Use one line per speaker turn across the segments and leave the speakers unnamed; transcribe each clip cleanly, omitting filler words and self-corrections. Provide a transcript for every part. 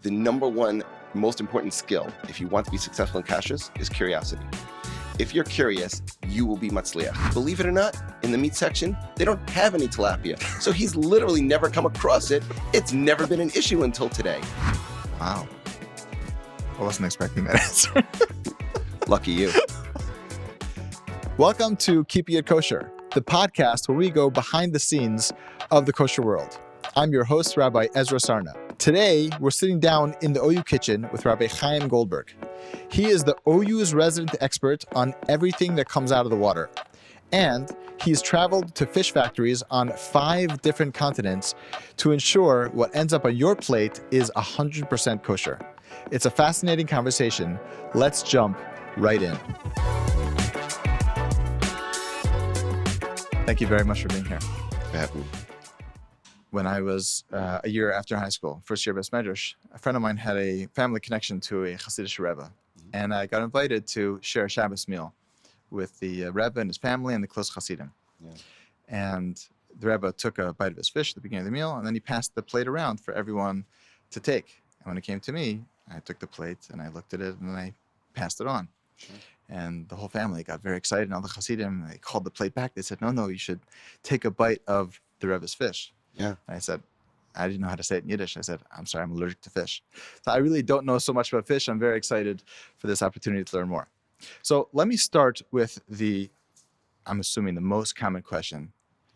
the number one most important skill if you want to be successful in kashrus is curiosity. If you're curious, you will be matzliach. Believe it or not, in the meat section, they don't have any tilapia. So he's literally never come across it. It's never been an issue until today.
Wow. I wasn't expecting that answer.
Lucky you.
Welcome to Keeping It Kosher, the podcast where we go behind the scenes of the kosher world. I'm your host, Rabbi Ezra Sarna. Today, we're sitting down in the OU kitchen with Rabbi Chaim Goldberg. He is the OU's resident expert on everything that comes out of the water. And he's traveled to fish factories on 5 different continents to ensure what ends up on your plate is 100% kosher. It's a fascinating conversation. Let's jump right in. Thank you very much for being here.
For having me.
When I was a year after high school, first year Bes Medrash, a friend of mine had a family connection to a Hasidic Rebbe. And I got invited to share a Shabbos meal with the Rebbe and his family and the close Hasidim. Yeah. And the Rebbe took a bite of his fish at the beginning of the meal, and then he passed the plate around for everyone to take. And when it came to me, I took the plate and I looked at it and then I passed it on. Sure. And the whole family got very excited. And all the Hasidim, they called the plate back. They said, no, you should take a bite of the Rebbe's fish. Yeah. And I said, I didn't know how to say it in Yiddish. I said, I'm sorry, I'm allergic to fish. So I really don't know so much about fish. I'm very excited for this opportunity to learn more. So let me start with I'm assuming the most common question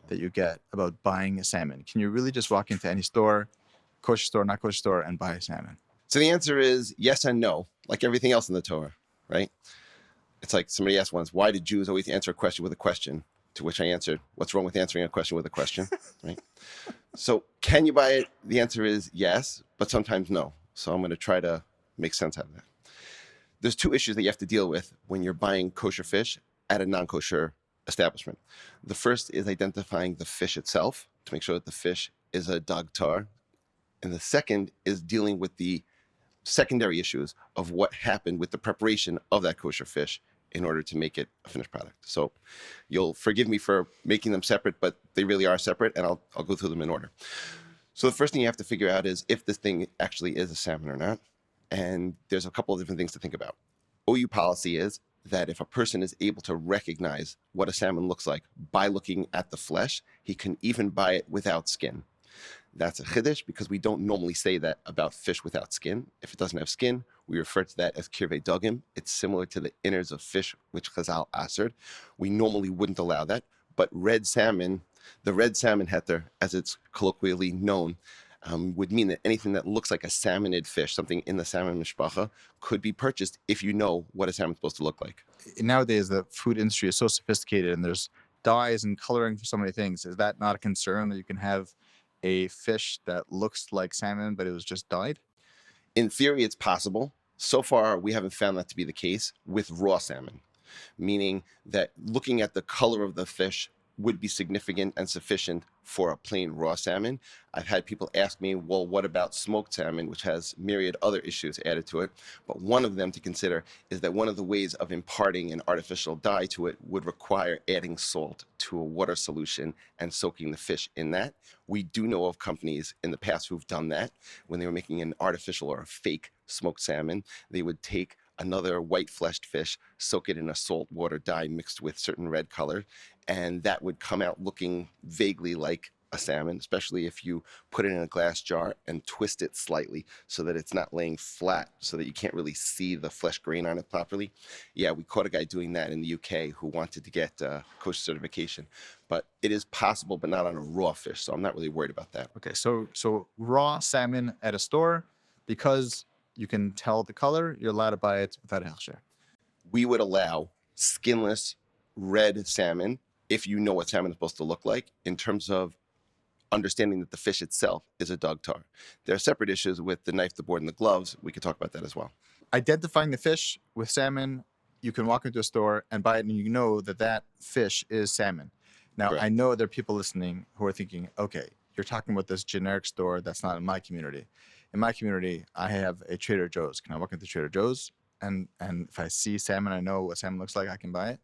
that you get about buying a salmon. Can you really just walk into any store, kosher store, not kosher store, and buy a salmon?
So the answer is yes and no, like everything else in the Torah, right? It's like somebody asked once, why did Jews always answer a question with a question? To which I answered, what's wrong with answering a question with a question, right? So can you buy it? The answer is yes, but sometimes no. So I'm going to try to make sense out of that. There's 2 issues that you have to deal with when you're buying kosher fish at a non-kosher establishment. The first is identifying the fish itself to make sure that the fish is a dag tar. And the second is dealing with the secondary issues of what happened with the preparation of that kosher fish in order to make it a finished product. So you'll forgive me for making them separate, but they really are separate, and I'll go through them in order. So the first thing you have to figure out is if this thing actually is a salmon or not. And there's a couple of different things to think about. OU policy is that if a person is able to recognize what a salmon looks like by looking at the flesh, he can even buy it without skin. That's a chiddush because we don't normally say that about fish without skin. If it doesn't have skin, we refer to that as kirvei dogim. It's similar to the innards of fish, which Chazal asered. We normally wouldn't allow that. But red salmon, the red salmon heter, as it's colloquially known, would mean that anything that looks like a salmonid fish, something in the salmon mishpacha, could be purchased if you know what a salmon's supposed to look like.
Nowadays, the food industry is so sophisticated and there's dyes and coloring for so many things. Is that not a concern that you can have a fish that looks like salmon, but it was just dyed?
In theory, it's possible. So far, we haven't found that to be the case with raw salmon, meaning that looking at the color of the fish would be significant and sufficient for a plain raw salmon. I've had people ask me, well, what about smoked salmon, which has myriad other issues added to it? But one of them to consider is that one of the ways of imparting an artificial dye to it would require adding salt to a water solution and soaking the fish in that. We do know of companies in the past who've done that. When they were making an artificial or a fake smoked salmon, they would take another white-fleshed fish, soak it in a salt water dye mixed with certain red color, and that would come out looking vaguely like a salmon, especially if you put it in a glass jar and twist it slightly so that it's not laying flat so that you can't really see the flesh grain on it properly. Yeah, we caught a guy doing that in the UK who wanted to get kosher certification. But it is possible, but not on a raw fish, so I'm not really worried about that.
Okay, so raw salmon at a store, because you can tell the color, you're allowed to buy it without a hechsher.
We would allow skinless red salmon if you know what salmon is supposed to look like in terms of understanding that the fish itself is a dag tar. There are separate issues with the knife, the board, and the gloves. We could talk about that as well.
Identifying the fish with salmon, you can walk into a store and buy it and you know that that fish is salmon. Now, correct. I know there are people listening who are thinking, okay, you're talking about this generic store that's not in my community. In my community, I have a Trader Joe's. Can I walk into Trader Joe's and if I see salmon, I know what salmon looks like, I can buy it?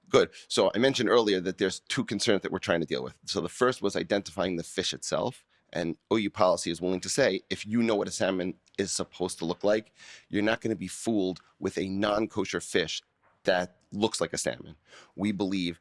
Good. So I mentioned earlier that there's two concerns that we're trying to deal with. So the first was identifying the fish itself, And OU policy is willing to say, if you know what a salmon is supposed to look like, you're not going to be fooled with a non-kosher fish that looks like a salmon. We believe,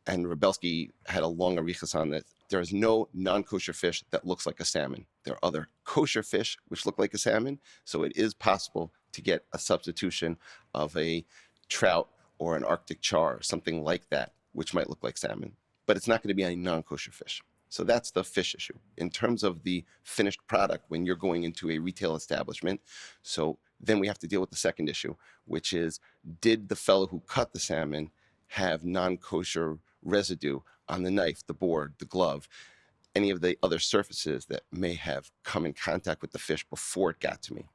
and Rebelsky had a long arichas on this, there is no non-kosher fish that looks like a salmon. There are other kosher fish which look like a salmon, so it is possible to get a substitution of a trout or an Arctic char or something like that, which might look like salmon, but it's not going to be a non-kosher fish. So that's the fish issue. In terms of the finished product, when you're going into a retail establishment, so then we have to deal with the second issue, which is, did the fellow who cut the salmon have non-kosher residue on the knife, the board, the glove, any of the other surfaces that may have come in contact with the fish before it got to me?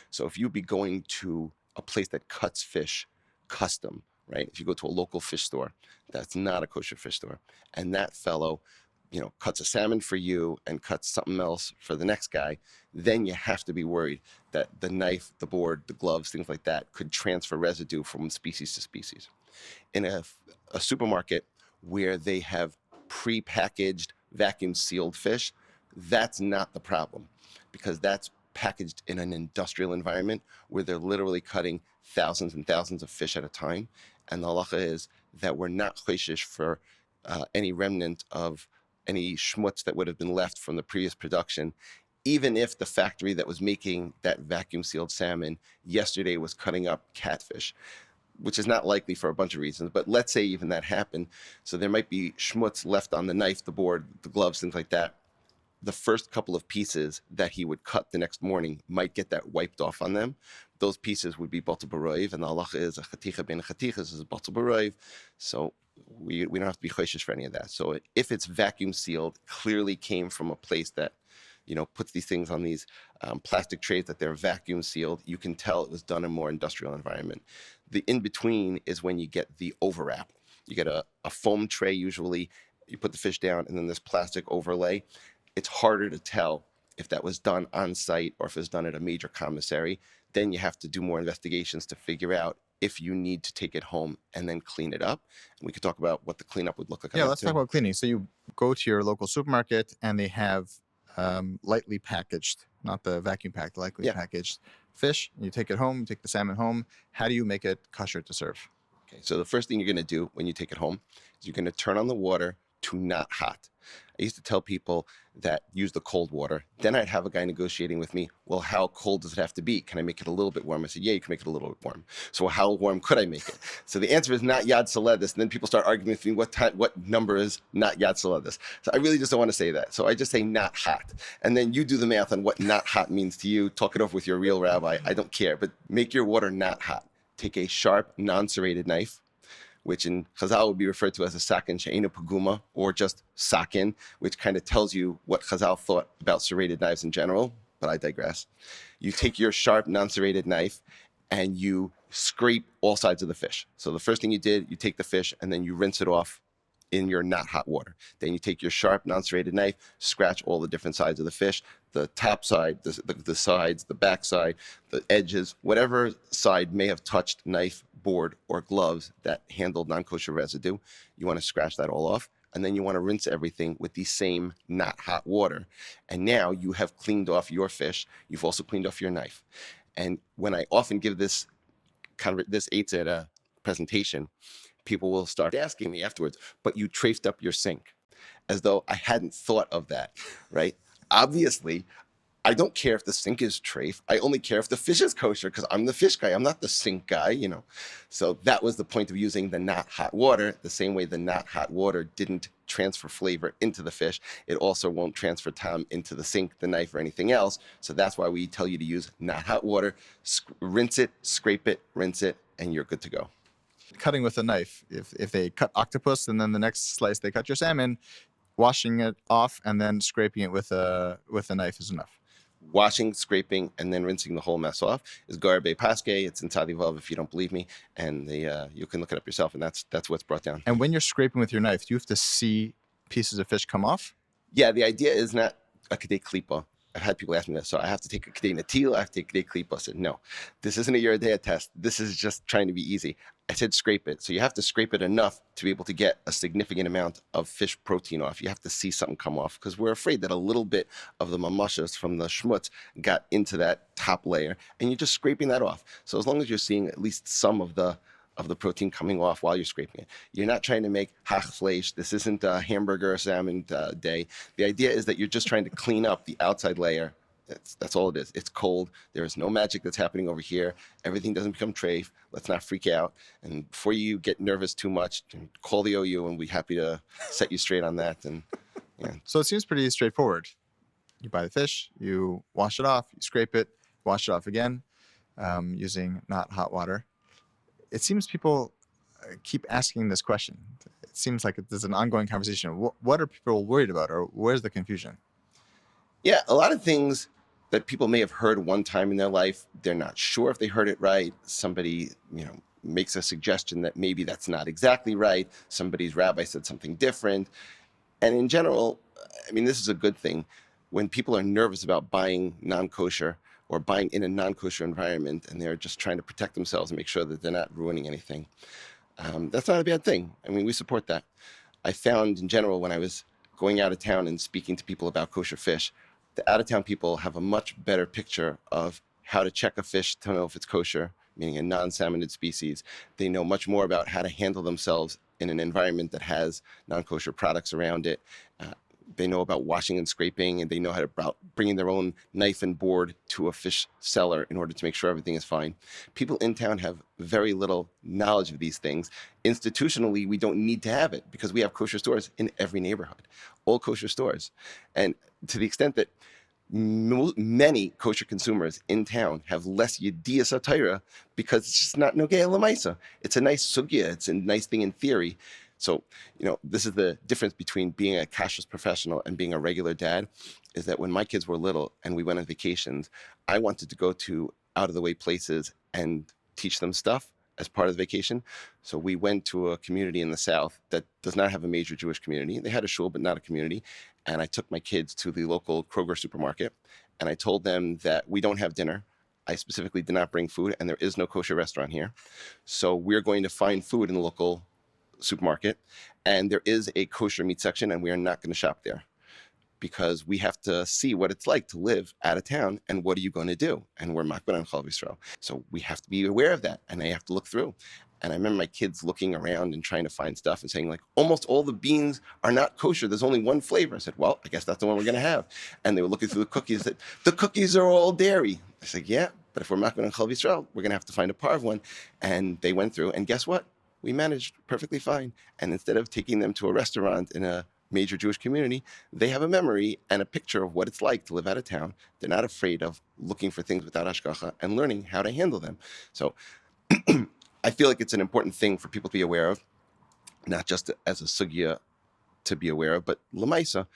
So if you'd be going to a place that cuts fish custom, right? If you go to a local fish store, that's not a kosher fish store, and that fellow, cuts a salmon for you and cuts something else for the next guy, then you have to be worried that the knife, the board, the gloves, things like that could transfer residue from species to species. In a supermarket where they have pre-packaged, vacuum-sealed fish, that's not the problem, because that's packaged in an industrial environment where they're literally cutting thousands and thousands of fish at a time. And the halacha is that we're not choishish for any remnant of any schmutz that would have been left from the previous production, even if the factory that was making that vacuum-sealed salmon yesterday was cutting up catfish, which is not likely for a bunch of reasons, but let's say even that happened. So there might be schmutz left on the knife, the board, the gloves, things like that. The first couple of pieces that he would cut the next morning might get that wiped off on them. Those pieces would be batel b'roiv, and the halacha is a chaticha ben chatichas is batel b'roiv. So we don't have to be choishish for any of that. So if it's vacuum sealed, clearly came from a place that puts these things on these plastic trays that they're vacuum sealed, you can tell it was done in a more industrial environment. The in-between is when you get the overwrap. You get a foam tray usually, you put the fish down, and then this plastic overlay. It's harder to tell if that was done on site or if it was done at a major commissary. Then you have to do more investigations to figure out if you need to take it home and then clean it up. And we could talk about what the cleanup would look like.
Yeah, let's talk about cleaning. So you go to your local supermarket and they have lightly packaged, not the vacuum packed, lightly packaged fish. You take it home, you take the salmon home. How do you make it kosher to serve?
Okay, so the first thing you're going to do when you take it home is you're going to turn on the water to not hot. I used to tell people that use the cold water. Then I'd have a guy negotiating with me, well, how cold does it have to be? Can I make it a little bit warm? I said, yeah, you can make it a little bit warm. So how warm could I make it? So the answer is not Yad Saledis. And then people start arguing with me, what number is not Yad Saledis? So I really just don't want to say that. So I just say not hot. And then you do the math on what not hot means to you. Talk it over with your real rabbi. I don't care. But make your water not hot. Take a sharp, non-serrated knife, which in Chazal would be referred to as a sakin she'ena puguma, or just sakin, which kind of tells you what Chazal thought about serrated knives in general, but I digress. You take your sharp, non-serrated knife and you scrape all sides of the fish. So the first thing you did, you take the fish and then you rinse it off in your not hot water. Then you take your sharp, non-serrated knife, scratch all the different sides of the fish, the top side, the sides, the back side, the edges, whatever side may have touched knife, board, or gloves that handled non-kosher residue. You want to scratch that all off. And then you want to rinse everything with the same not hot water. And now you have cleaned off your fish. You've also cleaned off your knife. And when I often give this aids at a presentation, people will start asking me afterwards, but you traced up your sink, as though I hadn't thought of that, right? Obviously, I don't care if the sink is treif. I only care if the fish is kosher, because I'm the fish guy. I'm not the sink guy, So that was the point of using the not hot water. The same way the not hot water didn't transfer flavor into the fish, it also won't transfer time into the sink, the knife, or anything else. So that's why we tell you to use not hot water. Rinse it, scrape it, rinse it, and you're good to go.
Cutting with a knife. If they cut octopus and then the next slice they cut your salmon, washing it off and then scraping it with a knife is enough.
Washing, scraping, and then rinsing the whole mess off is Garbe Paske. It's in Tzadivav if you don't believe me, and you can look it up yourself, and that's what's brought down.
And when you're scraping with your knife, do you have to see pieces of fish come off?
Yeah, the idea is not akadei klipa. I've had people ask me this. So I have to take a K'day Natil, I have to take a K'day Klipa. I said, no, this isn't a Yeridea test. This is just trying to be easy. I said scrape it. So you have to scrape it enough to be able to get a significant amount of fish protein off. You have to see something come off because we're afraid that a little bit of the mamashas from the schmutz got into that top layer and you're just scraping that off. So as long as you're seeing at least some of the protein coming off while you're scraping it. You're not trying to make hachfleisch. This isn't a hamburger or salmon day. The idea is that you're just trying to clean up the outside layer. That's all it is. It's cold. There is no magic that's happening over here. Everything doesn't become treif. Let's not freak out. And before you get nervous too much, call the OU and we're happy to set you straight on that. And yeah.
So it seems pretty straightforward. You buy the fish, you wash it off, you scrape it, wash it off again using not hot water. It seems people keep asking this question. It seems like there's an ongoing conversation. What are people worried about, or where's the confusion?
Yeah, a lot of things that people may have heard one time in their life, they're not sure if they heard it right. Somebody, makes a suggestion that maybe that's not exactly right. Somebody's rabbi said something different. And in general, I mean, this is a good thing. When people are nervous about buying non-kosher or buying in a non-kosher environment and they're just trying to protect themselves and make sure that they're not ruining anything, that's not a bad thing. I mean, we support that. I found in general when I was going out of town and speaking to people about kosher fish, the out-of-town people have a much better picture of how to check a fish to know if it's kosher, meaning a non-salmonid species. They know much more about how to handle themselves in an environment that has non-kosher products around it. They know about washing and scraping, and they know how to about bringing their own knife and board to a fish seller in order to make sure everything is fine. People in town have very little knowledge of these things. Institutionally, we don't need to have it because we have kosher stores in every neighborhood, all kosher stores. And to the extent that many kosher consumers in town have less yediyas hatayra because it's just not nogei lemaisa. It's a nice sugya. It's a nice thing in theory. So, this is the difference between being a kashrus professional and being a regular dad, is that when my kids were little and we went on vacations, I wanted to go to out-of-the-way places and teach them stuff as part of the vacation. So we went to a community in the South that does not have a major Jewish community. They had a shul, but not a community. And I took my kids to the local Kroger supermarket, and I told them that we don't have dinner. I specifically did not bring food, and there is no kosher restaurant here. So we're going to find food in the local supermarket, and there is a kosher meat section, and we are not going to shop there because we have to see what it's like to live out of town, and what are you going to do? And we're makban on Chalav Yisrael. So we have to be aware of that, and I have to look through. And I remember my kids looking around and trying to find stuff and saying, like, almost all the beans are not kosher. There's only one flavor. I said, well, I guess that's the one we're going to have. And they were looking through the cookies. That the cookies are all dairy. I said, yeah, but if we're makban on Chalav Yisrael, we're going to have to find a parv one. And they went through, and guess what? We managed perfectly fine. And instead of taking them to a restaurant in a major Jewish community, they have a memory and a picture of what it's like to live out of town. They're not afraid of looking for things without hashgacha and learning how to handle them. So I feel like it's an important thing for people to be aware of, not just as a sugya to be aware of, but lemaisa,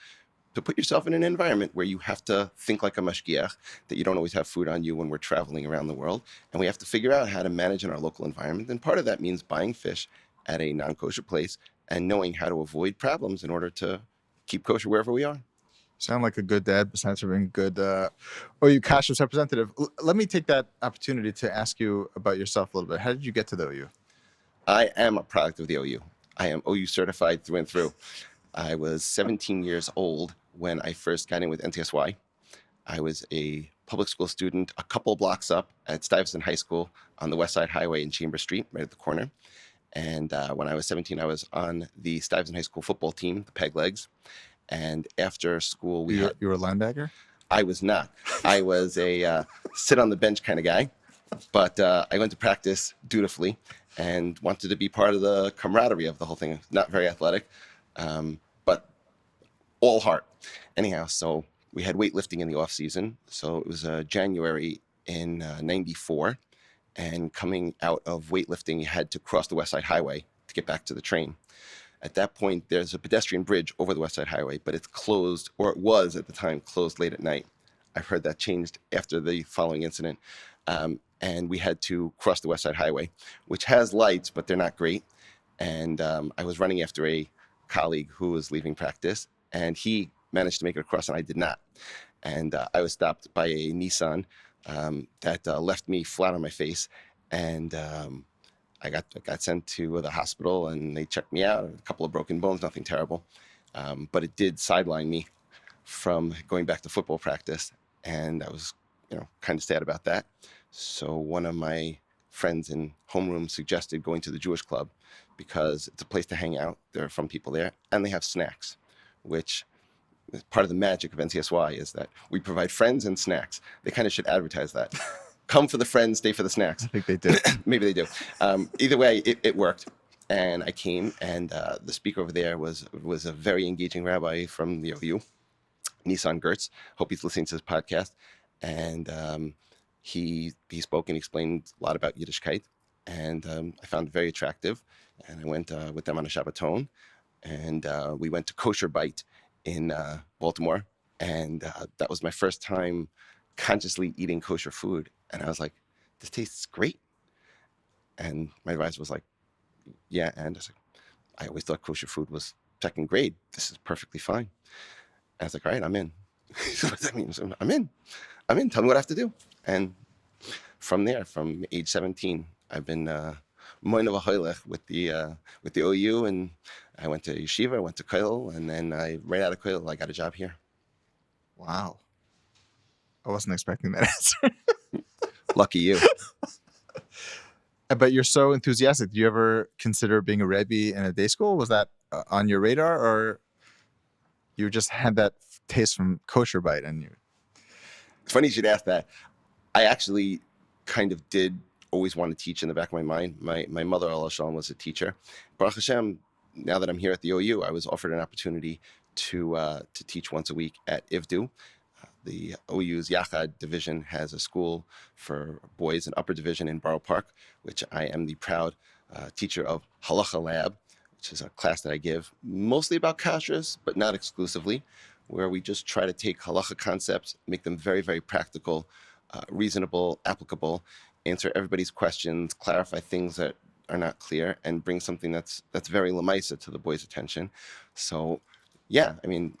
to put yourself in an environment where you have to think like a mashgiach, that you don't always have food on you when we're traveling around the world. And we have to figure out how to manage in our local environment. And part of that means buying fish at a non-kosher place and knowing how to avoid problems in order to keep kosher wherever we are.
Sound like a good dad, besides for being good OU kashrus representative. Let me take that opportunity to ask you about yourself a little bit. How did you get to the OU?
I am a product of the OU. I am OU certified through and through. I was 17 years old when I first got in with NTSY. I was a public school student a couple blocks up at Stuyvesant High School on the West Side Highway in Chambers Street, right at the corner. And when I was 17, I was on the Stuyvesant High School football team, the Peg Legs. And after school,
You were a linebacker?
I was not. I was a sit on the bench kind of guy. But I went to practice dutifully and wanted to be part of the camaraderie of the whole thing. Not very athletic, but all heart. Anyhow, so we had weightlifting in the off season. So it was January in 94. And coming out of weightlifting, you had to cross the West Side Highway to get back to the train. At that point, there's a pedestrian bridge over the West Side Highway, but it's closed, or it was at the time, closed late at night. I've heard that changed after the following incident. And we had to cross the West Side Highway, which has lights, but they're not great. And I was running after a colleague who was leaving practice, and he managed to make it across, and I did not. and I was stopped by a Nissan that left me flat on my face, and I got sent to the hospital, and they checked me out. A couple of broken bones, nothing terrible, but it did sideline me from going back to football practice, and I was, kind of sad about that. So one of my friends in homeroom suggested going to the Jewish club because it's a place to hang out. There are fun people there, and they have snacks, which is part of the magic of NCSY is that we provide friends and snacks. They kind of should advertise that. Come for the friends, stay for the snacks.
I think they do.
Maybe they do. Either way, it worked. And I came, and the speaker over there was a very engaging rabbi from the OU, Nissan Gertz. Hope he's listening to this podcast. And he spoke and explained a lot about Yiddishkeit. And I found it very attractive. And I went with them on a Shabbaton. And we went to Kosher Bite in Baltimore. And that was my first time consciously eating kosher food. And I was like, this tastes great. And my advisor was like, yeah. And I was like, I always thought kosher food was second grade. This is perfectly fine. And I was like, all right, I'm in. So what does that mean? So I'm in. Tell me what I have to do. And from there, from age 17, I've been moin of a hoilech with the OU, and I went to yeshiva, I went to kollel, and then right out of kollel, I got a job here.
Wow. I wasn't expecting that answer.
Lucky you.
But you're so enthusiastic. Do you ever consider being a Rebbe in a day school? Was that on your radar, or you just had that taste from Kosher Bite and you?
It's funny you should ask that. I actually kind of did always want to teach in the back of my mind. My mother, Allah Shalom, was a teacher. Baruch Hashem, now that I'm here at the OU, I was offered an opportunity to teach once a week at IVDU. The OU's Yachad division has a school for boys in upper division in Borough Park, which I am the proud teacher of Halacha Lab, which is a class that I give mostly about kashrus, but not exclusively, where we just try to take halacha concepts, make them very, very practical, reasonable, applicable, answer everybody's questions, clarify things that are not clear, and bring something that's very lemaisa to the boys' attention. So, yeah, I mean,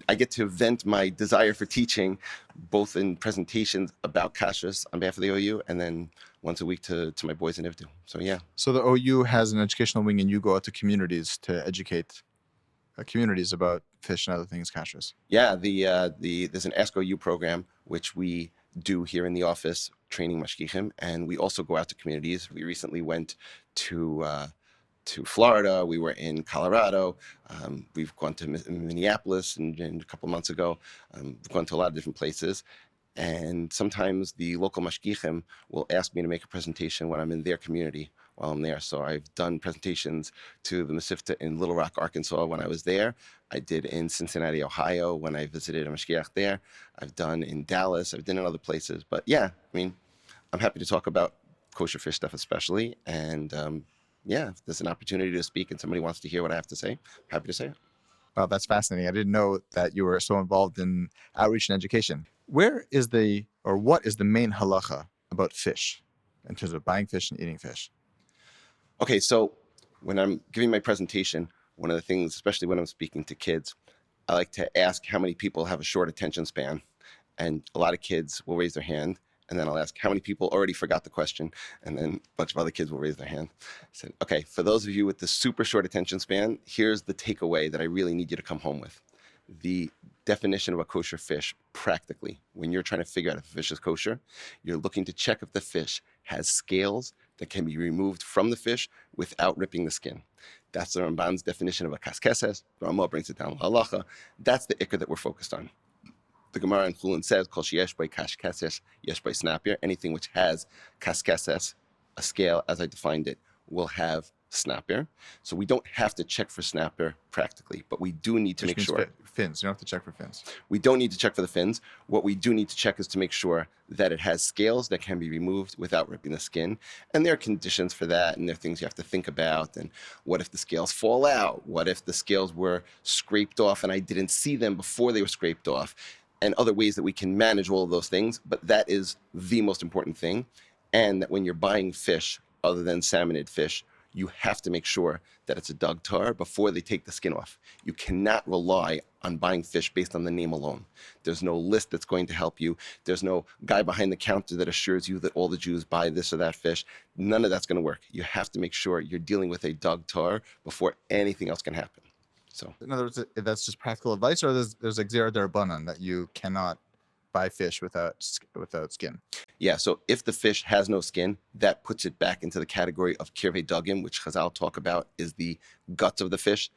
I get to vent my desire for teaching, both in presentations about kashrus on behalf of the OU, and then once a week to my boys in IVDU. So, yeah.
So the OU has an educational wing, and you go out to communities to educate communities about fish and other things kashrus.
Yeah, there's an Ask OU program, which we do here in the office, training mashgichim, and we also go out to communities. We recently went to Florida. We were in Colorado. We've gone to Minneapolis and a couple of months ago. We've gone to a lot of different places. And sometimes the local mashgichim will ask me to make a presentation when I'm in their community while I'm there. So I've done presentations to the Mesivta in Little Rock, Arkansas when I was there. I did in Cincinnati, Ohio when I visited a mashgiach there. I've done in Dallas. I've done in other places. But yeah, I mean, I'm happy to talk about kosher fish stuff especially. And yeah, if there's an opportunity to speak and somebody wants to hear what I have to say, I'm happy to say it.
Wow, that's fascinating. I didn't know that you were so involved in outreach and education. What is the main halacha about fish in terms of buying fish and eating fish?
Okay, so when I'm giving my presentation, one of the things, especially when I'm speaking to kids, I like to ask how many people have a short attention span. And a lot of kids will raise their hand. And then I'll ask how many people already forgot the question. And then a bunch of other kids will raise their hand. I said, okay, for those of you with the super short attention span, here's the takeaway that I really need you to come home with. The definition of a kosher fish, practically, when you're trying to figure out if a fish is kosher, you're looking to check if the fish has scales that can be removed from the fish without ripping the skin. That's the Ramban's definition of a kaskeses. The Ramah brings it down halacha. That's the ikar that we're focused on. The Gemara in Chulin says, Kol sheyesh by kashkeses, yesh by snapir. Anything which has kaskeses, a scale as I defined it, will have snapir. So we don't have to check for snapir practically, but we do need to make sure.
Fins. You don't have to check for fins.
We don't need to check for the fins. What we do need to check is to make sure that it has scales that can be removed without ripping the skin. And there are conditions for that, and there are things you have to think about. And what if the scales fall out? What if the scales were scraped off and I didn't see them before they were scraped off? And other ways that we can manage all of those things. But that is the most important thing. And that when you're buying fish, other than salmonid fish, you have to make sure that it's a dog tar before they take the skin off. You cannot rely on buying fish based on the name alone. There's no list that's going to help you. There's no guy behind the counter that assures you that all the Jews buy this or that fish. None of that's going to work. You have to make sure you're dealing with a dog tar before anything else can happen. So,
in other words, that's just practical advice, or there's like zero derabanan that you cannot buy fish without skin.
Yeah, so if the fish has no skin, that puts it back into the category of kirvei dagim, which Chazal talk about is the guts of the fish,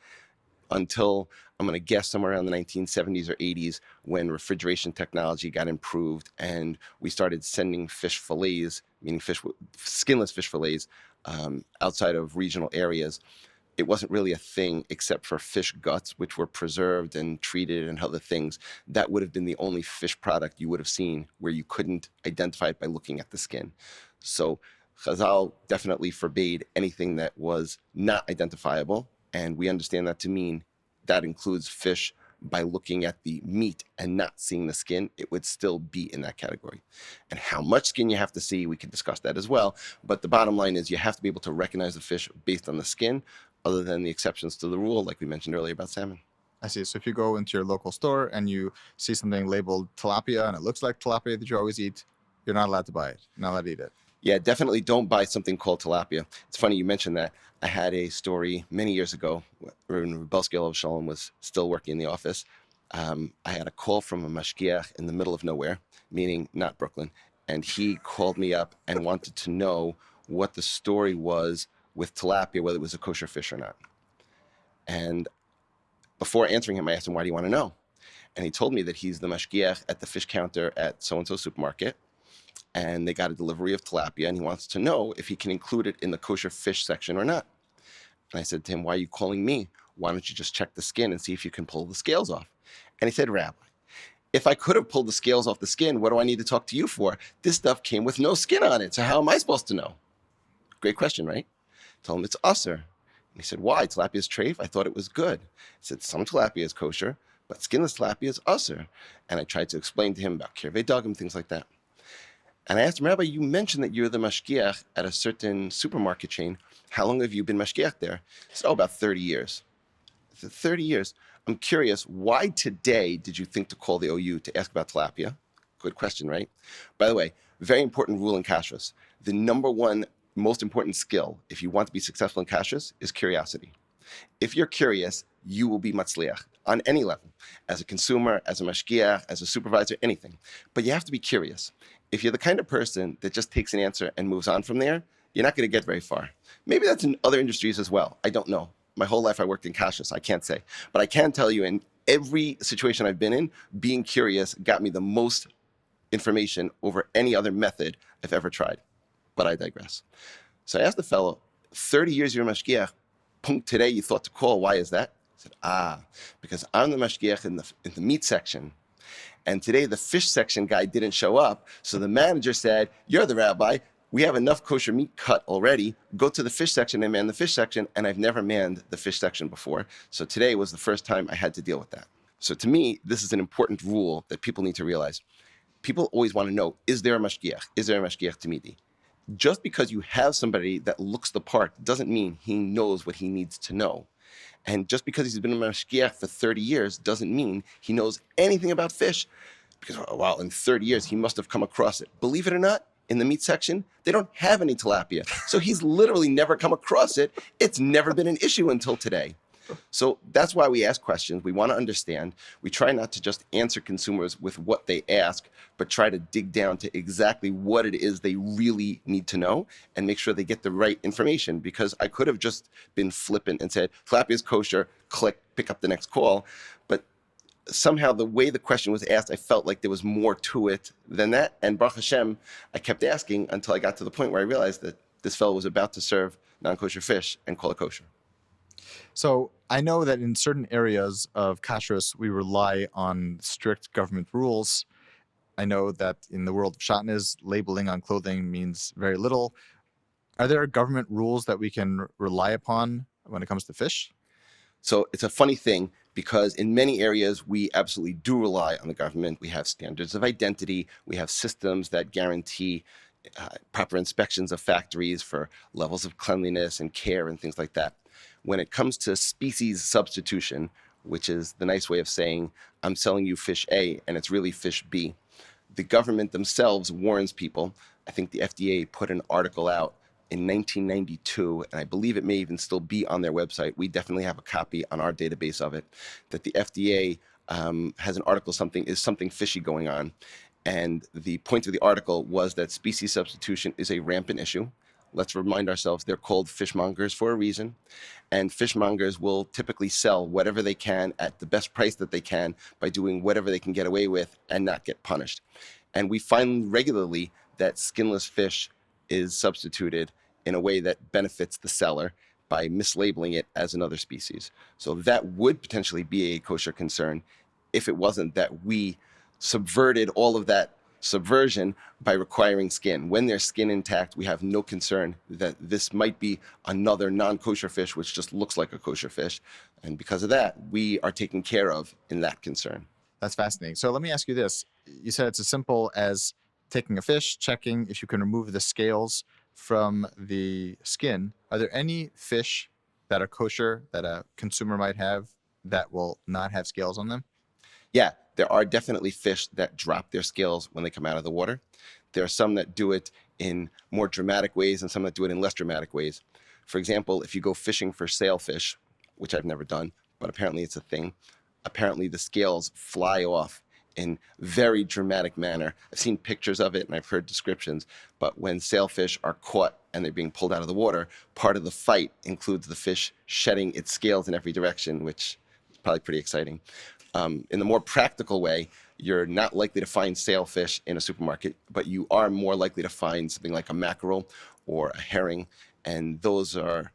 until, I'm going to guess, somewhere around the 1970s or 80s, when refrigeration technology got improved and we started sending fish fillets, meaning skinless fish fillets, outside of regional areas. It wasn't really a thing except for fish guts, which were preserved and treated and other things. That would have been the only fish product you would have seen where you couldn't identify it by looking at the skin. So Chazal definitely forbade anything that was not identifiable, and we understand that to mean that includes fish by looking at the meat and not seeing the skin. It would still be in that category. And how much skin you have to see, we can discuss that as well. But the bottom line is you have to be able to recognize the fish based on the skin, other than the exceptions to the rule, like we mentioned earlier about salmon.
I see. So if you go into your local store and you see something labeled tilapia and it looks like tilapia that you always eat, you're not allowed to buy it. You're not allowed to eat it.
Yeah, definitely don't buy something called tilapia. It's funny you mentioned that. I had a story many years ago when Scaleless Fish was still working in the office. I had a call from a mashgiach in the middle of nowhere, meaning not Brooklyn, and he called me up and wanted to know what the story was with tilapia, whether it was a kosher fish or not. And before answering him, I asked him, why do you want to know? And he told me that he's the mashgiach at the fish counter at so-and-so supermarket, and they got a delivery of tilapia, and he wants to know if he can include it in the kosher fish section or not. And I said to him, why are you calling me? Why don't you just check the skin and see if you can pull the scales off? And he said, Rabbi, if I could have pulled the scales off the skin, what do I need to talk to you for? This stuff came with no skin on it, so how am I supposed to know? Great question, right? I told him it's usser. And he said, why? Tilapia is treif? I thought it was good. I said, some tilapia is kosher, but skinless tilapia is usser. And I tried to explain to him about kirvei dagim, things like that. And I asked him, Rabbi, you mentioned that you're the mashgiach at a certain supermarket chain. How long have you been mashgiach there? He said, about 30 years. I said, 30 years. I'm curious, why today did you think to call the OU to ask about tilapia? Good question, right? By the way, very important rule in kashrus. The number one most important skill, if you want to be successful in kashrus, is curiosity. If you're curious, you will be matzliach on any level, as a consumer, as a mashgiach, as a supervisor, anything. But you have to be curious. If you're the kind of person that just takes an answer and moves on from there, you're not going to get very far. Maybe that's in other industries as well. I don't know. My whole life I worked in kashrus. I can't say. But I can tell you in every situation I've been in, being curious got me the most information over any other method I've ever tried. But I digress. So I asked the fellow, 30 years you're a mashgiach, today you thought to call, why is that? I said, because I'm the mashgiach in the meat section. And today the fish section guy didn't show up. So the manager said, you're the rabbi. We have enough kosher meat cut already. Go to the fish section and man the fish section. And I've never manned the fish section before. So today was the first time I had to deal with that. So to me, this is an important rule that people need to realize. People always want to know, is there a mashgiach? Is there a mashgiach tamidi? Just because you have somebody that looks the part doesn't mean he knows what he needs to know. And just because he's been a mashgiach for 30 years doesn't mean he knows anything about fish. Because, well, in 30 years, he must have come across it. Believe it or not, in the meat section, they don't have any tilapia. So he's literally never come across it. It's never been an issue until today. So that's why we ask questions. We want to understand. We try not to just answer consumers with what they ask, but try to dig down to exactly what it is they really need to know and make sure they get the right information. Because I could have just been flippant and said, tilapia is kosher, click, pick up the next call. But somehow the way the question was asked, I felt like there was more to it than that. And Baruch Hashem, I kept asking until I got to the point where I realized that this fellow was about to serve non-kosher fish and call it kosher.
So I know that in certain areas of kashrus, we rely on strict government rules. I know that in the world of shatnez, labeling on clothing means very little. Are there government rules that we can rely upon when it comes to fish?
So it's a funny thing because in many areas, we absolutely do rely on the government. We have standards of identity. We have systems that guarantee, proper inspections of factories for levels of cleanliness and care and things like that. When it comes to species substitution, which is the nice way of saying I'm selling you fish A and it's really fish B, the government themselves warns people. I think the FDA put an article out in 1992, and I believe it may even still be on their website. We definitely have a copy on our database of it, that the FDA has an article, is something fishy going on. And the point of the article was that species substitution is a rampant issue. Let's remind ourselves they're called fishmongers for a reason. And fishmongers will typically sell whatever they can at the best price that they can by doing whatever they can get away with and not get punished. And we find regularly that skinless fish is substituted in a way that benefits the seller by mislabeling it as another species. So that would potentially be a kosher concern if it wasn't that we subverted all of that subversion by requiring skin. When there's skin intact, we have no concern that this might be another non-kosher fish which just looks like a kosher fish. And because of that, we are taken care of in that concern.
That's fascinating. So let me ask you this. You said it's as simple as taking a fish, checking if you can remove the scales from the skin. Are there any fish that are kosher that a consumer might have that will not have scales on them?
Yeah, there are definitely fish that drop their scales when they come out of the water. There are some that do it in more dramatic ways and some that do it in less dramatic ways. For example, if you go fishing for sailfish, which I've never done, but apparently it's a thing, apparently the scales fly off in very dramatic manner. I've seen pictures of it and I've heard descriptions, but when sailfish are caught and they're being pulled out of the water, part of the fight includes the fish shedding its scales in every direction, which is probably pretty exciting. In the more practical way, you're not likely to find sailfish in a supermarket, but you are more likely to find something like a mackerel or a herring, and those are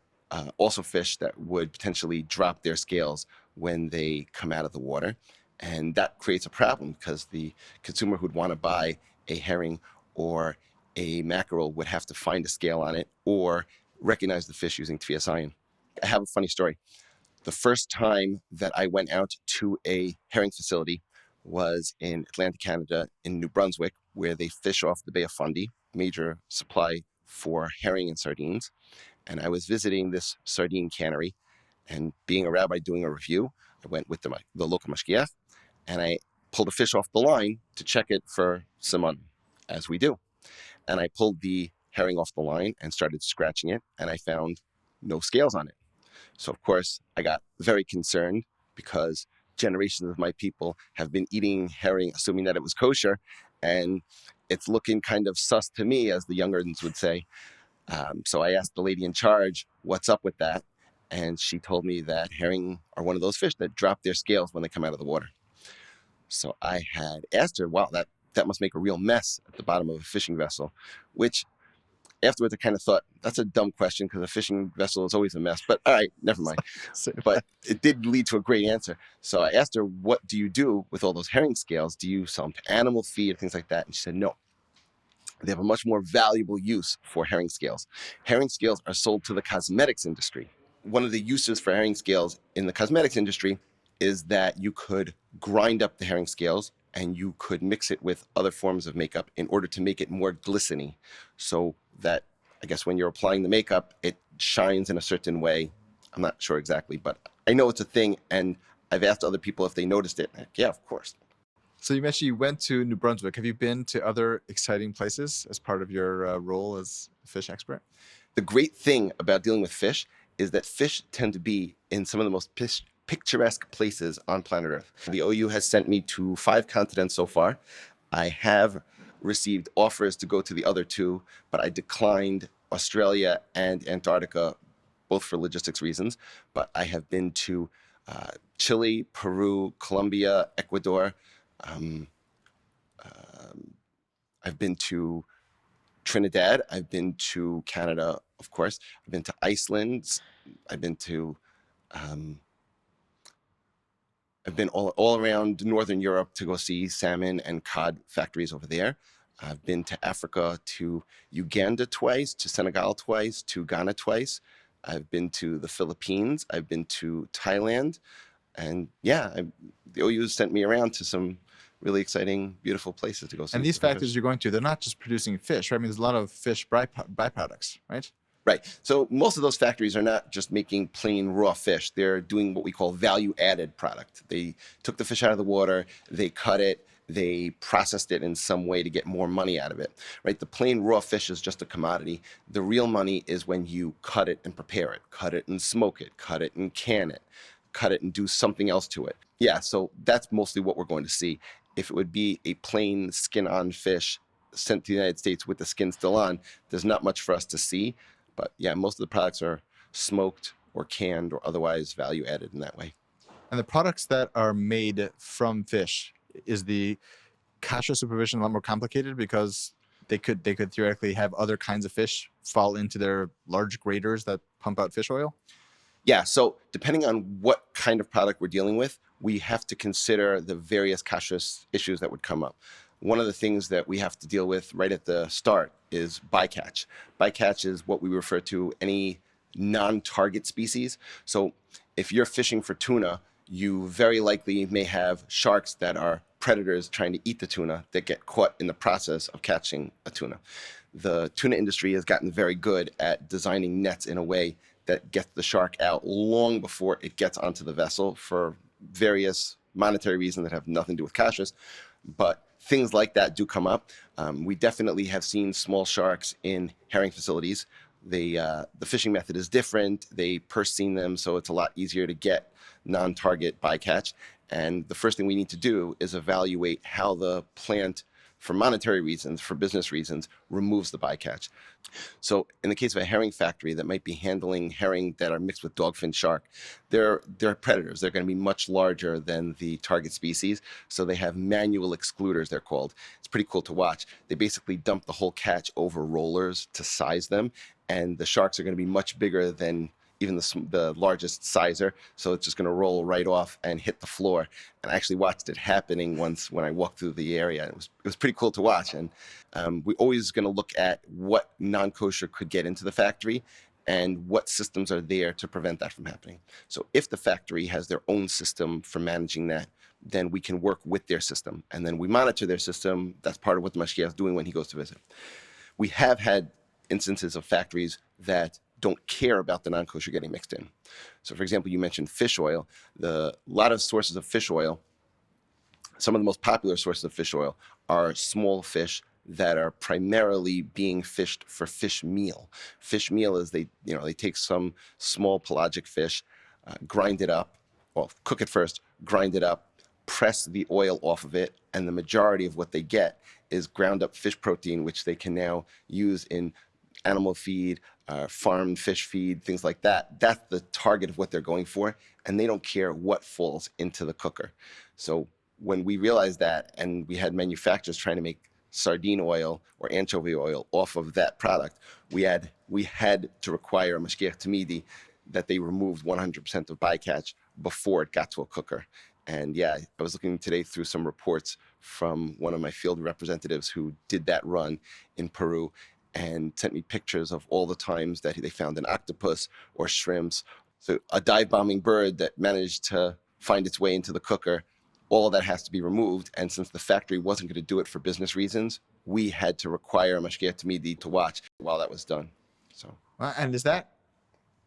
also fish that would potentially drop their scales when they come out of the water. And that creates a problem because the consumer who'd want to buy a herring or a mackerel would have to find a scale on it or recognize the fish using tvias ayin. I have a funny story. The first time that I went out to a herring facility was in Atlantic Canada, in New Brunswick, where they fish off the Bay of Fundy, major supply for herring and sardines. And I was visiting this sardine cannery, and being a rabbi doing a review, I went with the local mashgiach, and I pulled a fish off the line to check it for siman, as we do. And I pulled the herring off the line and started scratching it, and I found no scales on it. So, of course, I got very concerned because generations of my people have been eating herring, assuming that it was kosher, and it's looking kind of sus to me, as the younger ones would say. So I asked the lady in charge, what's up with that? And she told me that herring are one of those fish that drop their scales when they come out of the water. So I had asked her, wow, that must make a real mess at the bottom of a fishing vessel, which afterwards I kind of thought, that's a dumb question because a fishing vessel is always a mess. But all right, never mind. But it did lead to a great answer. So I asked her, what do you do with all those herring scales? Do you sell them to animal feed, things like that? And she said, no. They have a much more valuable use for herring scales. Herring scales are sold to the cosmetics industry. One of the uses for herring scales in the cosmetics industry is that you could grind up the herring scales and you could mix it with other forms of makeup in order to make it more glistening, so that, I guess, when you're applying the makeup, it shines in a certain way. I'm not sure exactly, but I know it's a thing, and I've asked other people if they noticed it. Like, yeah, of course.
So you mentioned you went to New Brunswick. Have you been to other exciting places as part of your role as a fish expert?
The great thing about dealing with fish is that fish tend to be in some of the most picturesque places on planet Earth. The OU has sent me to 5 continents so far. I have received offers to go to the other 2, but I declined Australia and Antarctica, both for logistics reasons. But I have been to Chile, Peru, Colombia, Ecuador. I've been to Trinidad. I've been to Canada, of course. I've been to Iceland. I've been all around Northern Europe to go see salmon and cod factories over there. I've been to Africa, to Uganda twice, to Senegal twice, to Ghana twice. I've been to the Philippines. I've been to Thailand. And yeah, the OU sent me around to some really exciting, beautiful places to go see.
And these
different
factories
fish.
you're going to, they're not just producing fish, right? I mean, there's a lot of fish byproducts, right?
Right. So most of those factories are not just making plain raw fish. They're doing what we call value-added product. They took the fish out of the water, they cut it, they processed it in some way to get more money out of it, right? The plain raw fish is just a commodity. The real money is when you cut it and prepare it, cut it and smoke it, cut it and can it, cut it and do something else to it. Yeah, so that's mostly what we're going to see. If it would be a plain skin-on fish sent to the United States with the skin still on, there's not much for us to see. But yeah, most of the products are smoked or canned or otherwise value added in that way.
And the products that are made from fish, is the kasha supervision a lot more complicated because they could theoretically have other kinds of fish fall into their large graders that pump out fish oil?
Yeah, so depending on what kind of product we're dealing with, we have to consider the various kashrus issues that would come up. One of the things that we have to deal with right at the start is bycatch. Bycatch is what we refer to any non-target species. So if you're fishing for tuna, you very likely may have sharks that are predators trying to eat the tuna that get caught in the process of catching a tuna. The tuna industry has gotten very good at designing nets in a way that gets the shark out long before it gets onto the vessel for various monetary reasons that have nothing to do with kashrus. But things like that do come up. We definitely have seen small sharks in herring facilities. The fishing method is different. They purse seine them, so it's a lot easier to get non-target bycatch. And the first thing we need to do is evaluate how the plant, for monetary reasons, for business reasons, removes the bycatch. So in the case of a herring factory that might be handling herring that are mixed with dogfin shark, they're predators. They're going to be much larger than the target species. So they have manual excluders, they're called. It's pretty cool to watch. They basically dump the whole catch over rollers to size them. And the sharks are going to be much bigger than even the largest sizer, so it's just going to roll right off and hit the floor. And I actually watched it happening once when I walked through the area. It was pretty cool to watch. And we're always going to look at what non-kosher could get into the factory and what systems are there to prevent that from happening. So if the factory has their own system for managing that, then we can work with their system. And then we monitor their system. That's part of what the mashgiach is doing when he goes to visit. We have had instances of factories that don't care about the non-kosher getting mixed in. So for example, you mentioned fish oil. A lot of sources of fish oil, some of the most popular sources of fish oil are small fish that are primarily being fished for fish meal. Fish meal is they take some small pelagic fish, grind it up, well, cook it first, grind it up, press the oil off of it, and the majority of what they get is ground up fish protein, which they can now use in animal feed, farmed fish feed, things like that. That's the target of what they're going for, and they don't care what falls into the cooker. So when we realized that, and we had manufacturers trying to make sardine oil or anchovy oil off of that product, we had to require a mashgiach tamidi that they removed 100% of bycatch before it got to a cooker. And yeah, I was looking today through some reports from one of my field representatives who did that run in Peru, and sent me pictures of all the times that they found an octopus or shrimps. So a dive-bombing bird that managed to find its way into the cooker, all of that has to be removed. And since the factory wasn't going to do it for business reasons, we had to require a mashgiach tamidi to watch while that was done. So.
And is that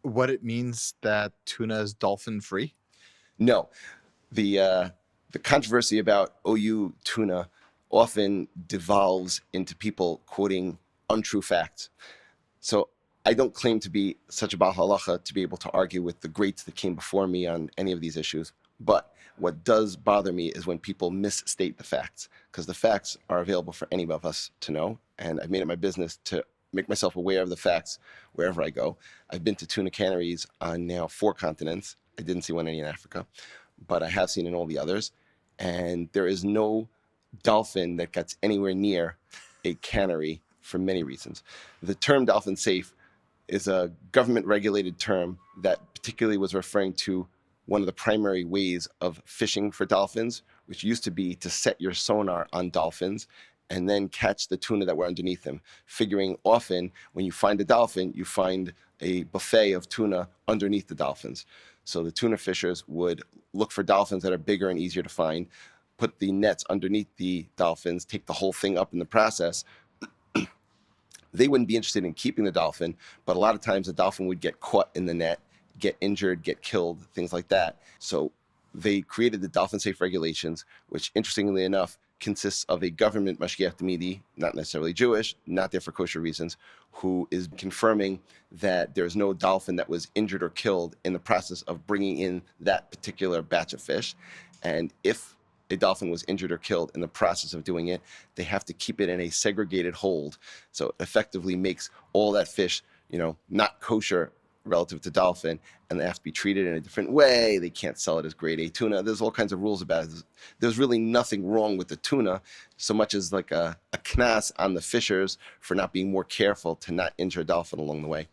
what it means that tuna is dolphin-free?
No. The controversy about OU tuna often devolves into people quoting untrue facts. So I don't claim to be such a Baal Halacha to be able to argue with the greats that came before me on any of these issues. But what does bother me is when people misstate the facts, because the facts are available for any of us to know. And I've made it my business to make myself aware of the facts wherever I go. I've been to tuna canneries on now 4 continents. I didn't see one in Africa, but I have seen in all the others. And there is no dolphin that gets anywhere near a cannery for many reasons. The term dolphin safe is a government regulated term that particularly was referring to one of the primary ways of fishing for dolphins, which used to be to set your sonar on dolphins and then catch the tuna that were underneath them, figuring often when you find a dolphin, you find a buffet of tuna underneath the dolphins. So the tuna fishers would look for dolphins that are bigger and easier to find, put the nets underneath the dolphins, take the whole thing up in the process, they wouldn't be interested in keeping the dolphin, but a lot of times the dolphin would get caught in the net, get injured, get killed, things like that. So they created the dolphin safe regulations, which interestingly enough consists of a government mashgiach tamidi, not necessarily Jewish, not there for kosher reasons, who is confirming that there's no dolphin that was injured or killed in the process of bringing in that particular batch of fish. And if a dolphin was injured or killed in the process of doing it, they have to keep it in a segregated hold. So it effectively makes all that fish, not kosher relative to dolphin, and they have to be treated in a different way. They can't sell it as grade A tuna. There's all kinds of rules about it. There's really nothing wrong with the tuna so much as like a knas on the fishers for not being more careful to not injure a dolphin along the way.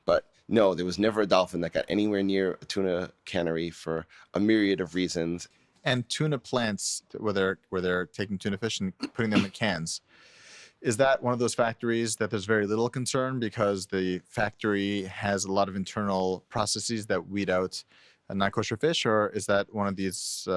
But no, there was never a dolphin that got anywhere near a tuna cannery for a myriad of reasons.
And tuna plants, where they're taking tuna fish and putting them in cans, is that one of those factories that there's very little concern because the factory has a lot of internal processes that weed out non-kosher fish, or is that one of these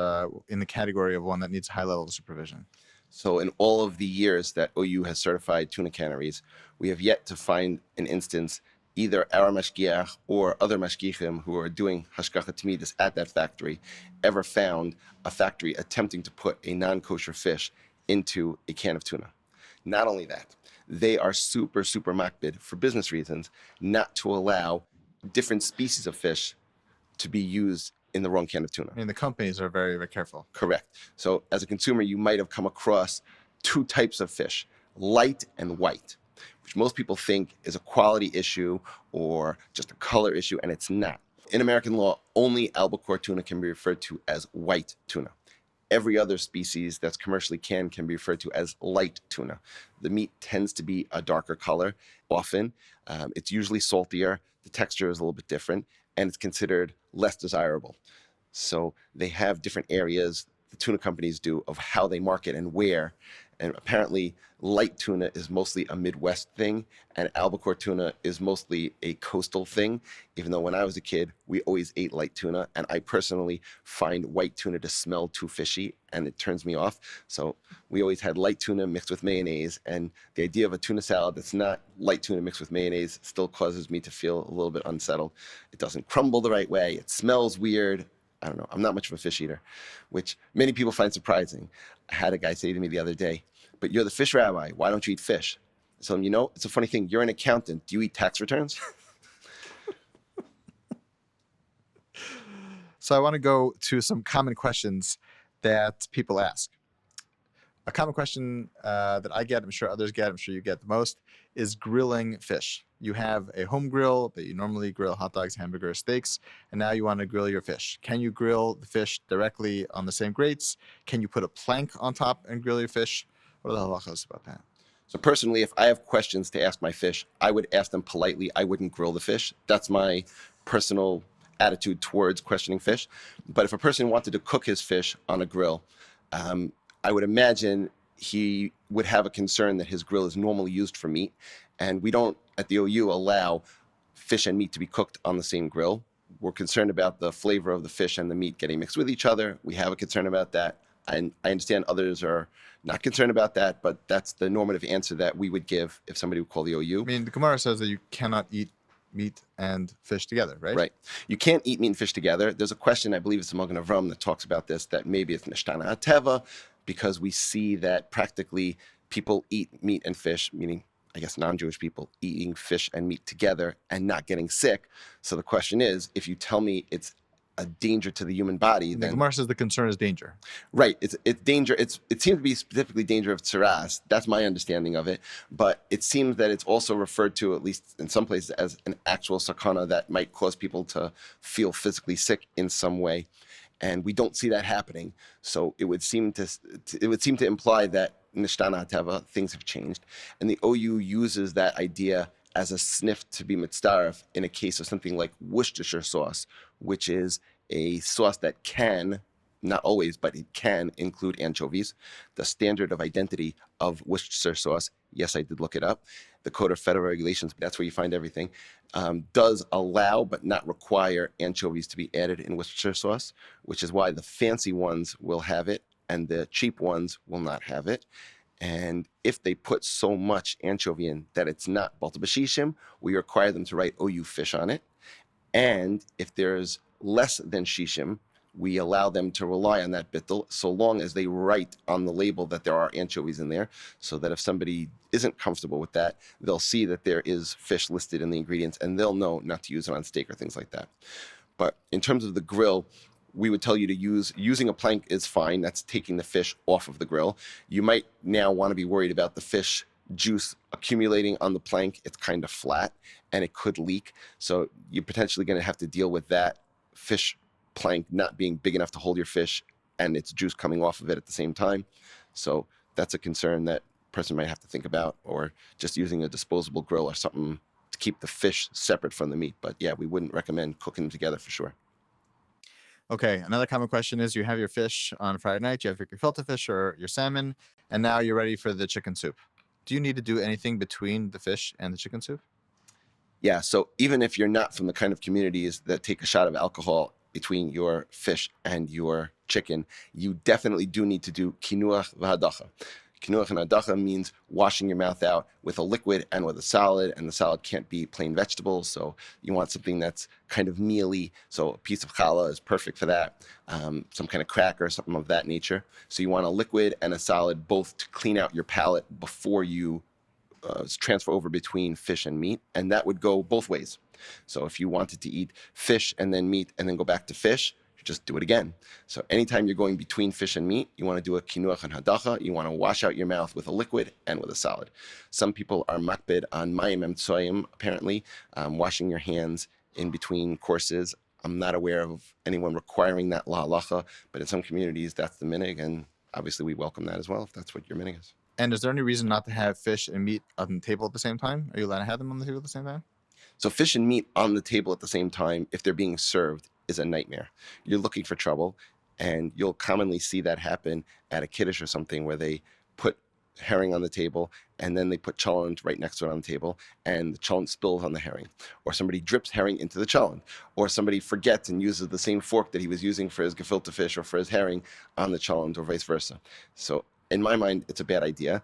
in the category of one that needs high level of supervision?
So in all of the years that OU has certified tuna canneries, we have yet to find an instance either our mashgiach or other mashgichim who are doing hashgacha tamidus at that factory ever found a factory attempting to put a non-kosher fish into a can of tuna. Not only that, they are super makbid for business reasons not to allow different species of fish to be used in the wrong can of tuna.
I mean, the companies are very, very careful.
Correct. So as a consumer, you might have come across two types of fish, light and white, which most people think is a quality issue or just a color issue, and it's not. In American law, only albacore tuna can be referred to as white tuna. Every other species that's commercially canned can be referred to as light tuna. The meat tends to be a darker color often. It's usually saltier. The texture is a little bit different, and it's considered less desirable. So they have different areas, the tuna companies do, of how they market and where. And apparently light tuna is mostly a Midwest thing, and albacore tuna is mostly a coastal thing, even though when I was a kid, we always ate light tuna, and I personally find white tuna to smell too fishy, and it turns me off. So we always had light tuna mixed with mayonnaise, and the idea of a tuna salad that's not light tuna mixed with mayonnaise still causes me to feel a little bit unsettled. It doesn't crumble the right way. It smells weird. I don't know. I'm not much of a fish eater, which many people find surprising. I had a guy say to me the other day, "But you're the fish rabbi. Why don't you eat fish?" I told him, it's a funny thing. You're an accountant. Do you eat tax returns?
So I want to go to some common questions that people ask. A common question that I get, I'm sure others get, I'm sure you get the most, is grilling fish. You have a home grill that you normally grill hot dogs, hamburgers, steaks, and now you want to grill your fish. Can you grill the fish directly on the same grates? Can you put a plank on top and grill your fish? What are the halachas about that?
So personally, if I have questions to ask my fish, I would ask them politely. I wouldn't grill the fish. That's my personal attitude towards questioning fish. But if a person wanted to cook his fish on a grill, I would imagine he would have a concern that his grill is normally used for meat. And we don't, at the OU, allow fish and meat to be cooked on the same grill. We're concerned about the flavor of the fish and the meat getting mixed with each other. We have a concern about that. And I understand others are not concerned about that, but that's the normative answer that we would give if somebody would call the OU.
I mean, the Gemara says that you cannot eat meat and fish together, right?
Right. You can't eat meat and fish together. There's a question, I believe it's a Magen Avram that talks about this, that maybe it's Nishtana Hateva, because we see that practically people eat meat and fish, meaning, I guess, non-Jewish people eating fish and meat together and not getting sick. So the question is, if you tell me it's a danger to the human body,
The
then
Gemara says the concern is danger.
right, it's danger. It seems to be specifically danger of tsaras. That's my understanding of it. But it seems that it's also referred to, at least in some places, as an actual sakana that might cause people to feel physically sick in some way. And we don't see that happening. So it would seem to imply that Nishtana Hateva, things have changed. And the OU uses that idea as a sniff to be mitzdaref in a case of something like Worcestershire sauce, which is a sauce that can, not always, but it can include anchovies. The standard of identity of Worcestershire sauce, yes, I did look it up. The Code of Federal Regulations, that's where you find everything, does allow but not require anchovies to be added in Worcestershire sauce, which is why the fancy ones will have it and the cheap ones will not have it. And if they put so much anchovy in that it's not balta b'shishim, we require them to write OU fish on it. And if there's less than shishim, we allow them to rely on that bittul so long as they write on the label that there are anchovies in there, so that if somebody isn't comfortable with that, they'll see that there is fish listed in the ingredients and they'll know not to use it on steak or things like that. But in terms of the grill, we would tell you to using a plank is fine. That's taking the fish off of the grill. You might now want to be worried about the fish juice accumulating on the plank. It's kind of flat and it could leak. So you're potentially going to have to deal with that fish plank not being big enough to hold your fish and its juice coming off of it at the same time. So that's a concern that person might have to think about, or just using a disposable grill or something to keep the fish separate from the meat. But yeah, we wouldn't recommend cooking them together for sure.
Okay, another common question is you have your fish on Friday night, you have your gefilte fish or your salmon, and now you're ready for the chicken soup. Do you need to do anything between the fish and the chicken soup?
Yeah, so even if you're not from the kind of communities that take a shot of alcohol between your fish and your chicken, you definitely do need to do kinuach v'hadacha. Kinuach and hadacha means washing your mouth out with a liquid and with a solid, and the solid can't be plain vegetables, so you want something that's kind of mealy, so a piece of challah is perfect for that, some kind of cracker, something of that nature. So you want a liquid and a solid both to clean out your palate before you transfer over between fish and meat, and that would go both ways. So if you wanted to eat fish and then meat and then go back to fish, you just do it again. So anytime you're going between fish and meat, you want to do a kinuach and hadacha. You want to wash out your mouth with a liquid and with a solid. Some people are makbid on mayim emtsoyim, apparently, washing your hands in between courses. I'm not aware of anyone requiring that la halacha, but in some communities that's the minig, and obviously we welcome that as well if that's what your minig is.
And is there any reason not to have fish and meat on the table at the same time? Are you allowed to have them on the table at the same time?
So fish and meat on the table at the same time, if they're being served, is a nightmare. You're looking for trouble, and you'll commonly see that happen at a kiddush or something where they put herring on the table and then they put cholent right next to it on the table and the cholent spills on the herring, or somebody drips herring into the cholent, or somebody forgets and uses the same fork that he was using for his gefilte fish or for his herring on the cholent, or vice versa. So in my mind, it's a bad idea.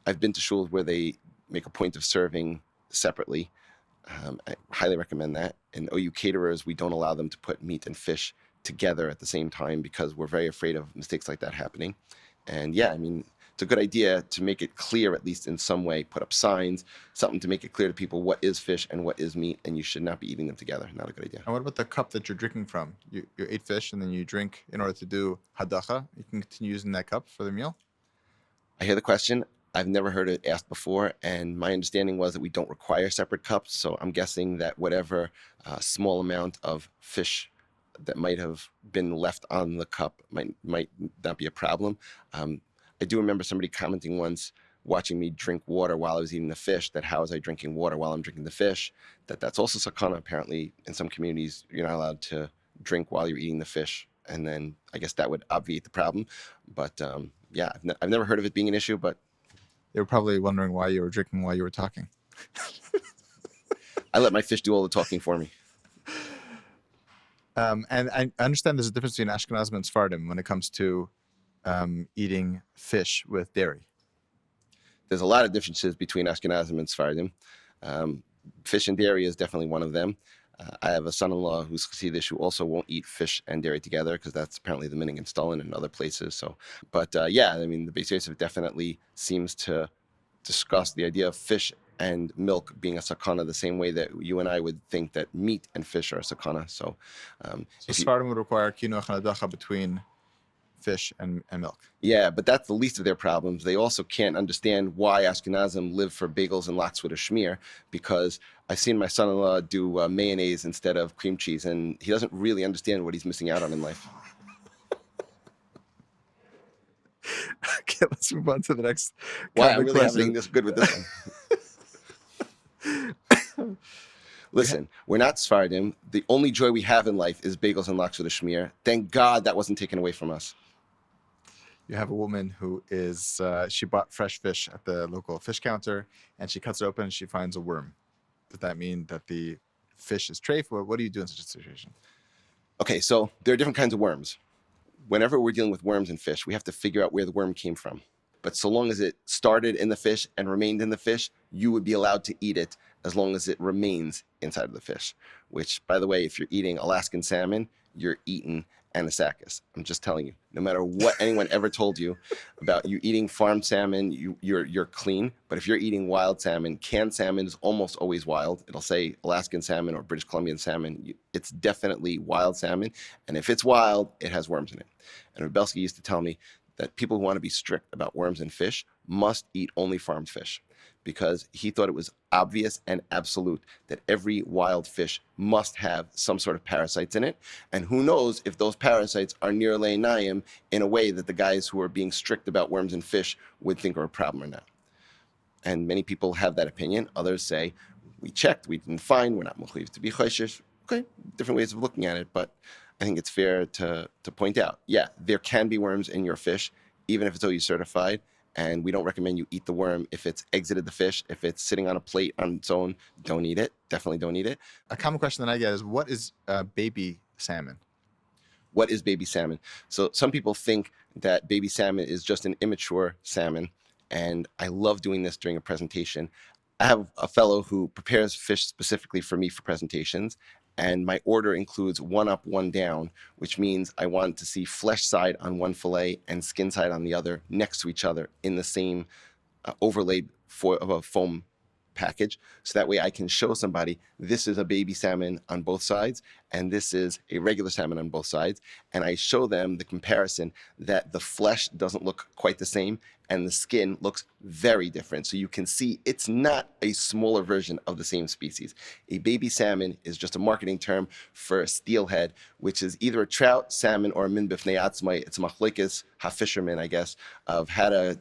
I've been to shuls where they make a point of serving separately. I highly recommend that. In OU caterers, we don't allow them to put meat and fish together at the same time because we're very afraid of mistakes like that happening. And yeah, I mean, it's a good idea to make it clear, at least in some way, put up signs, something to make it clear to people what is fish and what is meat, and you should not be eating them together. Not a good idea.
And what about the cup that you're drinking from? You ate fish and then you drink in order to do hadacha. You can continue using that cup for the meal?
I hear the question. I've never heard it asked before, and my understanding was that we don't require separate cups, so I'm guessing that whatever small amount of fish that might have been left on the cup might not be a problem. I do remember somebody commenting once, watching me drink water while I was eating the fish, that how was I drinking water while I'm drinking the fish, that's also sakana. Apparently, in some communities, you're not allowed to drink while you're eating the fish, and then I guess that would obviate the problem. But yeah, I've never heard of it being an issue, but
They were probably wondering why you were drinking while you were talking.
I let my fish do all the talking for me.
And I understand there's a difference between Ashkenazim and Sephardim when it comes to eating fish with dairy.
There's a lot of differences between Ashkenazim and Sephardim. Fish and dairy is definitely one of them. I have a son-in-law who's Chassidish who also won't eat fish and dairy together because that's apparently the minhag in Stalin and other places. So, but yeah, I mean, the Beis Yosef definitely seems to discuss the idea of fish and milk being a sakana the same way that you and I would think that meat and fish are a sakana. So,
Sephardim would require kinuach and hadacha between fish and milk.
Yeah, but that's the least of their problems. They also can't understand why Ashkenazim live for bagels and lox with a schmear, because I've seen my son-in-law do mayonnaise instead of cream cheese, and he doesn't really understand what he's missing out on in life.
Okay, let's move on to the next.
Wow, I'm really having this good with this one. Listen, we're not Sephardim. The only joy we have in life is bagels and lox with a schmear. Thank God that wasn't taken away from us.
You have a woman who is, she bought fresh fish at the local fish counter, and she cuts it open and she finds a worm. Does that mean that the fish is treif? What do you do in such a situation?
Okay, so there are different kinds of worms. whenever we're dealing with worms in fish, we have to figure out where the worm came from. But so long as it started in the fish and remained in the fish, you would be allowed to eat it as long as it remains inside of the fish. Which, by the way, if you're eating Alaskan salmon, you're eating anisakis. I'm just telling you, no matter what anyone ever told you about you eating farm salmon, you're clean. But if you're eating wild salmon, canned salmon is almost always wild. It'll say Alaskan salmon or British Columbian salmon. It's definitely wild salmon. And if it's wild, it has worms in it. And Rebelski used to tell me that people who want to be strict about worms in fish must eat only farmed fish, because he thought it was obvious and absolute that every wild fish must have some sort of parasites in it. And who knows if those parasites are near le'inayim in a way that the guys who are being strict about worms in fish would think are a problem or not. And many people have that opinion. Others say, we checked, we didn't find, we're not mukhliv to be choshesh. Okay, different ways of looking at it, but I think it's fair to point out, yeah, there can be worms in your fish, even if it's OU certified, and we don't recommend you eat the worm if it's exited the fish. If it's sitting on a plate on its own, don't eat it. Definitely don't eat it.
A common question that I get is, what is baby salmon?
What is baby salmon? So some people think that baby salmon is just an immature salmon, and I love doing this during a presentation. I have a fellow who prepares fish specifically for me for presentations, and my order includes one up, one down, which means I want to see flesh side on one fillet and skin side on the other next to each other in the same overlaid of a foam package. So that way I can show somebody this is a baby salmon on both sides and this is a regular salmon on both sides. And I show them the comparison that the flesh doesn't look quite the same and the skin looks very different. So you can see it's not a smaller version of the same species. A baby salmon is just a marketing term for steelhead, which is either a trout, salmon, or a min b'fnei atzmai. It's a machlekes ha-fishermen, I guess, of how to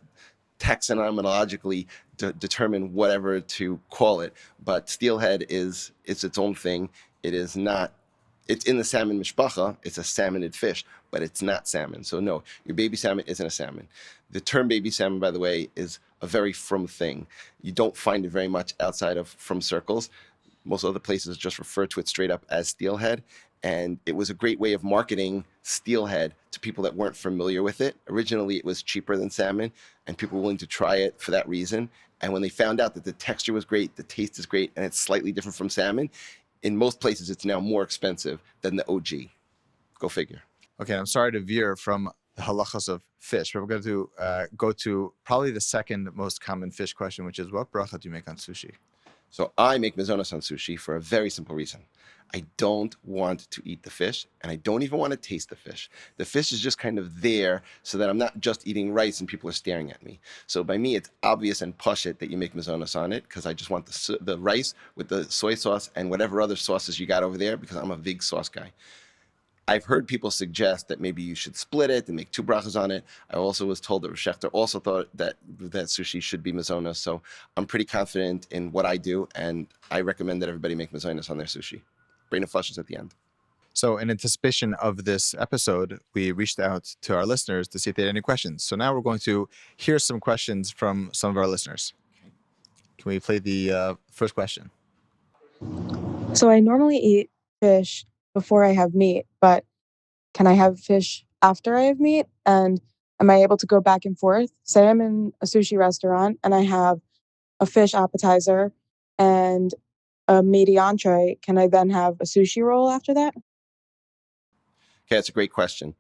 taxonomologically determine whatever to call it. But steelhead it's its own thing. It is not, it's in the salmon mishpacha, it's a salmonid fish, but it's not salmon. So no, your baby salmon isn't a salmon. The term baby salmon, by the way, is a very frum thing. You don't find it very much outside of frum circles. Most other places just refer to it straight up as steelhead. And it was a great way of marketing steelhead to people that weren't familiar with it. Originally, it was cheaper than salmon, and people were willing to try it for that reason. And when they found out that the texture was great, the taste is great, and it's slightly different from salmon, in most places, it's now more expensive than the OG. Go figure.
Okay, I'm sorry to veer from the halachas of fish, but we're going to go to probably the second most common fish question, which is, what bracha do you make on sushi?
So I make mazonos on sushi for a very simple reason. I don't want to eat the fish, and I don't even want to taste the fish. The fish is just kind of there so that I'm not just eating rice and people are staring at me. So by me, it's obvious and pashut that you make mazonos on it, because I just want the rice with the soy sauce and whatever other sauces you got over there, because I'm a big sauce guy. I've heard people suggest that maybe you should split it and make two brachas on it. I also was told that Shechter also thought that sushi should be mazonos. So I'm pretty confident in what I do, and I recommend that everybody make mazonos on their sushi. Brain of flushes at the end.
So in anticipation of this episode, we reached out to our listeners to see if they had any questions. So now we're going to hear some questions from some of our listeners. Can we play the first question?
So I normally eat fish before I have meat, but can I have fish after I have meat? And am I able to go back and forth? Say I'm in a sushi restaurant and I have a fish appetizer and a meaty entree. Can I then have a sushi roll after that?
Okay, that's a great question.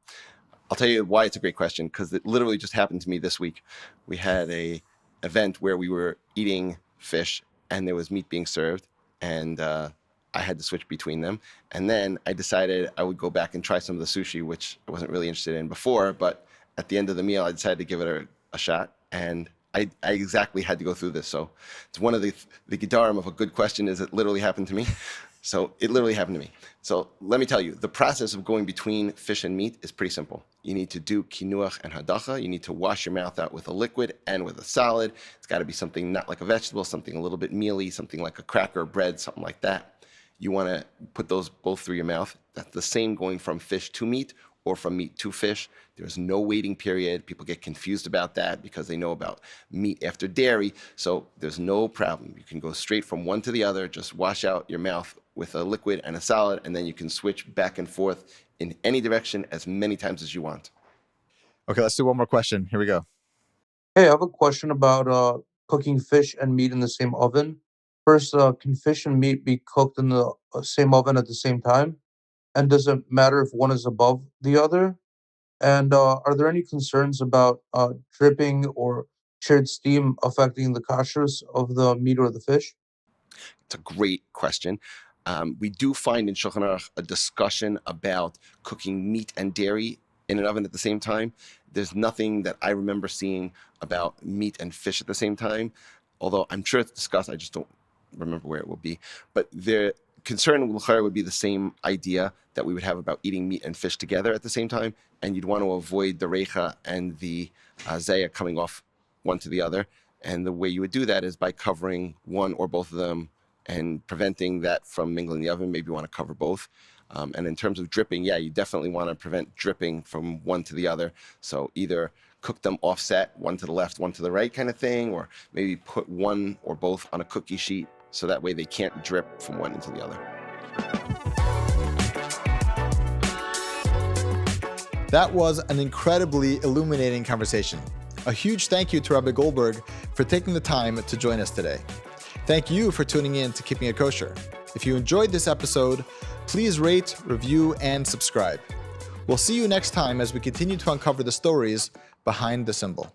I'll tell you why it's a great question, because it literally just happened to me this week. We had a event where we were eating fish and there was meat being served, and I had to switch between them. And then I decided I would go back and try some of the sushi, which I wasn't really interested in before, but at the end of the meal, I decided to give it a shot, and I exactly had to go through this. So it's one of the gedarim of a good question is it literally happened to me. So it literally happened to me. So let me tell you, the process of going between fish and meat is pretty simple. You need to do kinuach and hadacha. You need to wash your mouth out with a liquid and with a solid. It's got to be something not like a vegetable, something a little bit mealy, something like a cracker, bread, something like that. You want to put those both through your mouth. That's the same going from fish to meat or from meat to fish. There's no waiting period. People get confused about that because they know about meat after dairy. So there's no problem. You can go straight from one to the other. Just wash out your mouth with a liquid and a solid, and then you can switch back and forth in any direction as many times as you want.
Okay, let's do one more question. Here we go.
Hey, I have a question about cooking fish and meat in the same oven. First, can fish and meat be cooked in the same oven at the same time? And does it matter if one is above the other? And are there any concerns about dripping or shared steam affecting the kashrus of the meat or the fish?
It's a great question. We do find in Shulchan Aruch a discussion about cooking meat and dairy in an oven at the same time. There's nothing that I remember seeing about meat and fish at the same time, although I'm sure it's discussed. I just don't remember where it will be. But the concern would be the same idea that we would have about eating meat and fish together at the same time, and you'd want to avoid the reicha and the zaya coming off one to the other. And the way you would do that is by covering one or both of them and preventing that from mingling in the oven. Maybe you want to cover both. And in terms of dripping, yeah, you definitely want to prevent dripping from one to the other. So either cook them offset, one to the left, one to the right kind of thing, or maybe put one or both on a cookie sheet so that way they can't drip from one into the other.
That was an incredibly illuminating conversation. A huge thank you to Rabbi Goldberg for taking the time to join us today. Thank you for tuning in to Keeping It Kosher. If you enjoyed this episode, please rate, review, and subscribe. We'll see you next time as we continue to uncover the stories behind the symbol.